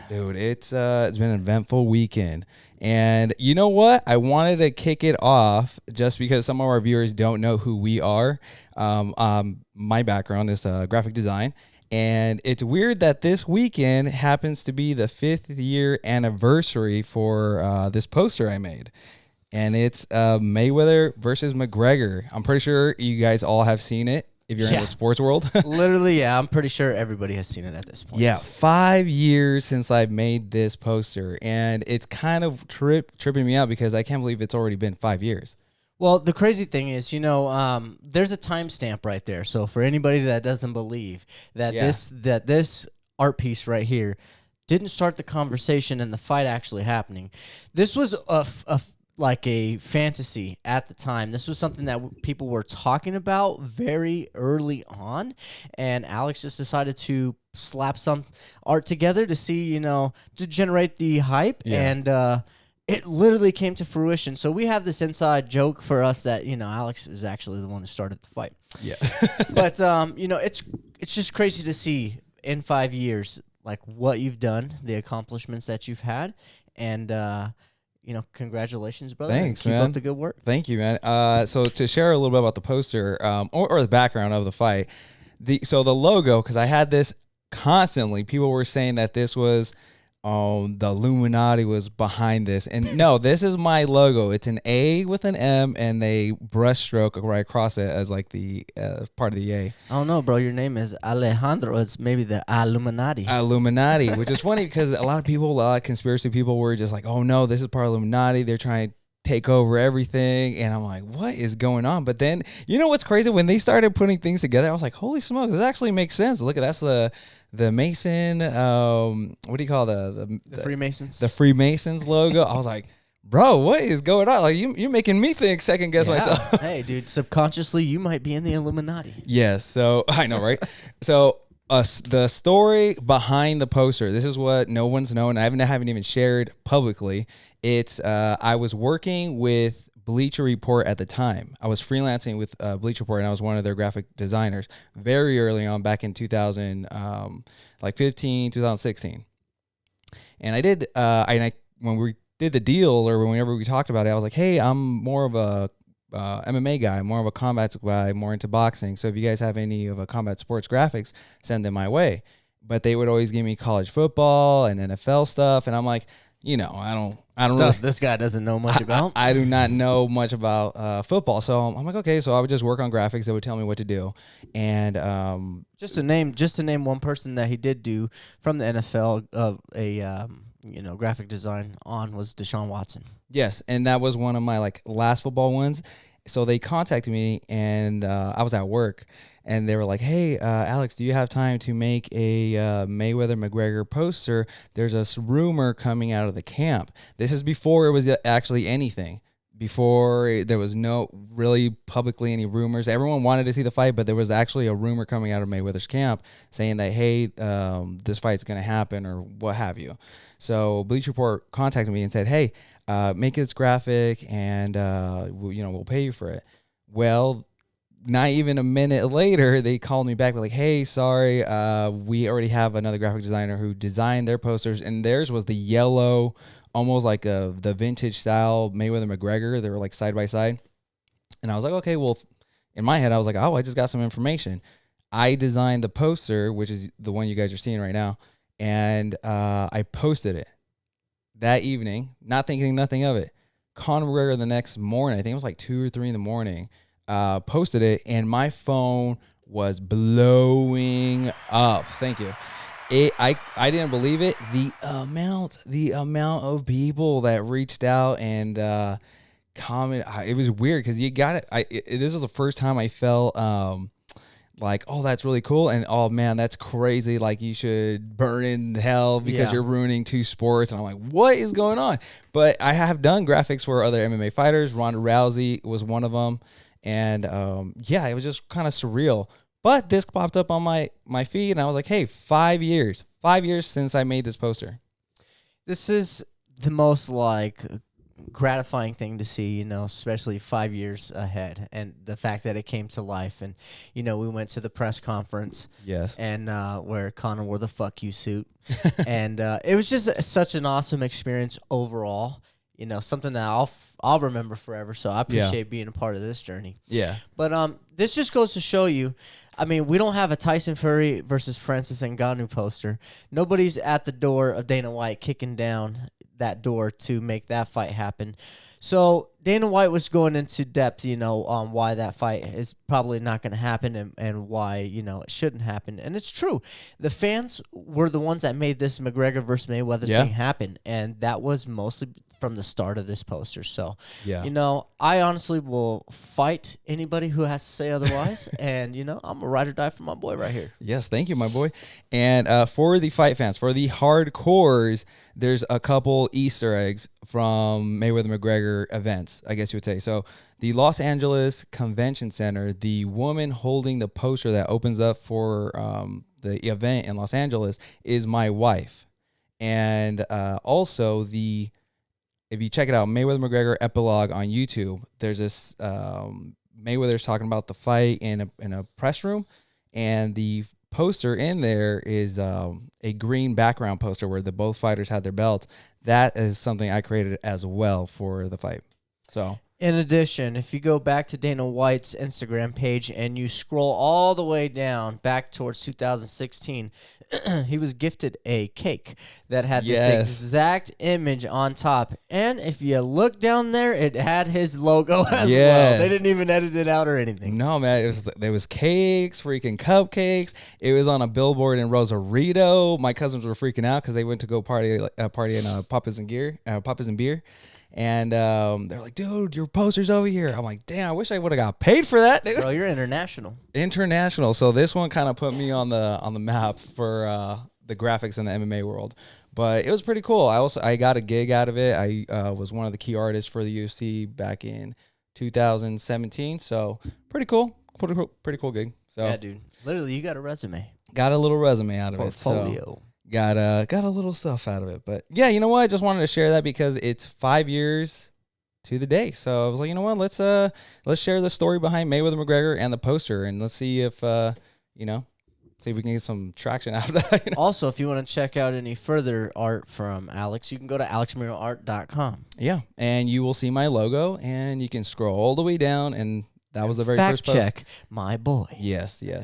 Dude, it's been an eventful weekend. And you know what? I wanted to kick it off just because some of our viewers don't know who we are. My background is graphic design. And it's weird that this weekend happens to be the 5th year anniversary for this poster I made. And it's Mayweather versus McGregor. I'm pretty sure you guys all have seen it if you're in the sports world. Literally, yeah. I'm pretty sure everybody has seen it at this point. Yeah, 5 years since I made this poster. And it's kind of tripping me out because I can't believe it's already been 5 years. Well, the crazy thing is, there's a timestamp right there. So for anybody that doesn't believe that this art piece right here didn't start the conversation and the fight actually happening, this was like a fantasy at the time. This was something that people were talking about very early on, and Alex just decided to slap some art together to see, to generate the hype, and it literally came to fruition. So we have this inside joke for us that, Alex is actually the one who started the fight. Yeah. But, it's just crazy to see in 5 years, like, what you've done, the accomplishments that you've had, and, congratulations, brother. Thanks, Keep man. up the good work. Thank you, man. So to share a little bit about the poster or the background of the fight, the logo, because I had this constantly, people were saying that this was the Illuminati was behind this. And no, this is my logo. It's an A with an M and a brush stroke right across it as like the part of the A. I don't know, bro. Your name is Alejandro. It's maybe the Illuminati. Illuminati, which is funny because a lot of conspiracy people were just like, oh no, this is part of Illuminati. They're trying to take over everything. And I'm like, what is going on? But then, you know what's crazy? When they started putting things together, I was like, holy smokes, this actually makes sense. Look, that's the Mason, what do you call the Freemasons? The Freemasons logo. I was like, bro, what is going on? Like, you're making me second guess myself. Hey, dude, subconsciously, you might be in the Illuminati. Yes, so I know, right? So the story behind the poster, this is what no one's known. I haven't even shared publicly. It's I was working with Bleacher Report at the time. I was freelancing with Bleacher Report, and I was one of their graphic designers very early on, back in 2016. And I did, when we did the deal, or whenever we talked about it, I was like, hey, I'm more of a MMA guy, more of a combat guy, more into boxing. So if you guys have any of a combat sports graphics, send them my way. But they would always give me college football and NFL stuff, and I'm like, I don't really, this guy doesn't know much about. I do not know much about football, so I'm like, okay, so I would just work on graphics. They would tell me what to do, and just to name one person that he did do from the NFL graphic design on was Deshaun Watson. Yes, and that was one of my last football ones. So they contacted me, and I was at work, and they were like, hey, Alex, do you have time to make a Mayweather-McGregor poster? There's a rumor coming out of the camp. This is before it was actually anything. Before there was no really publicly any rumors. Everyone wanted to see the fight, but there was actually a rumor coming out of Mayweather's camp saying that, hey, this fight's going to happen or what have you. So Bleacher Report contacted me and said, hey, make this graphic and we'll pay you for it. Well, not even a minute later, they called me back. They're like, hey, sorry, we already have another graphic designer who designed their posters, and theirs was the yellow, almost like the vintage style Mayweather-McGregor. They were like side by side. And I was like, okay, well, in my head, I was like, oh, I just got some information. I designed the poster, which is the one you guys are seeing right now, and I posted it that evening, not thinking nothing of it. Conor McGregor the next morning, I think it was like 2 or 3 in the morning, posted it, and my phone was blowing up. Thank you. I didn't believe it. The amount of people that reached out and comment, it was weird because you got it. This was the first time I felt like, oh, that's really cool, and oh man, that's crazy. Like, you should burn in hell because you're ruining 2 sports. And I'm like, what is going on? But I have done graphics for other MMA fighters. Ronda Rousey was one of them, and it was just kind of surreal. But this popped up on my feed, and I was like, hey, 5 years since I made this poster. This is the most gratifying thing to see, you know, especially 5 years ahead, and the fact that it came to life. And you know, we went to the press conference, Yes. and where Conor wore the "fuck you" suit, and it was just such an awesome experience overall. You know, something that I'll remember forever. So I appreciate being a part of this journey. Yeah. But this just goes to show you. I mean, we don't have a Tyson Fury versus Francis Ngannou poster. Nobody's at the door of Dana White kicking down that door to make that fight happen. So Dana White was going into depth, you know, on why that fight is probably not going to happen, and why, you know, it shouldn't happen. And it's true. The fans were the ones that made this McGregor versus Mayweather thing happen, and that was mostly from the start of this poster. So, you know, I honestly will fight anybody who has to say otherwise, and, you know, I'm a ride or die for my boy right here. Yes, thank you, my boy. And for the fight fans, for the hardcores, there's a couple Easter eggs from Mayweather McGregor events, I guess you would say. So the Los Angeles Convention Center, the woman holding the poster that opens up for the event in Los Angeles is my wife. And also if you check it out, Mayweather McGregor epilogue on YouTube, there's this Mayweather's talking about the fight in a press room, and the poster in there is a green background poster where both fighters had their belts. That is something I created as well for the fight. So, in addition, if you go back to Dana White's Instagram page and you scroll all the way down back towards 2016, he was gifted a cake that had this exact image on top. And if you look down there, it had his logo as well. They didn't even edit it out or anything. No, man. There was cakes, freaking cupcakes. It was on a billboard in Rosarito. My cousins were freaking out because they went to go party in Papa's and Beer. And they're like, dude, your poster's over here. I'm like, damn, I wish I would have got paid for that, dude. Bro, you're international. International. So this one kind of put me on the map for the graphics in the MMA world. But it was pretty cool. I got a gig out of it. I was one of the key artists for the UFC back in 2017. So pretty cool. Pretty cool gig. So yeah, dude. Literally, you got a resume. Got a little resume out of Portfolio. it. So got a little stuff out of it. But yeah, you know what? I just wanted to share that because it's 5 years to the day. So I was like, you know what? Let's share the story behind Mayweather McGregor and the poster, and let's see if see if we can get some traction out of that. You know? Also, if you want to check out any further art from Alex, you can go to alexmurilloart.com. Yeah, and you will see my logo, and you can scroll all the way down, and that was the very first post. Fact check, my boy. Yes.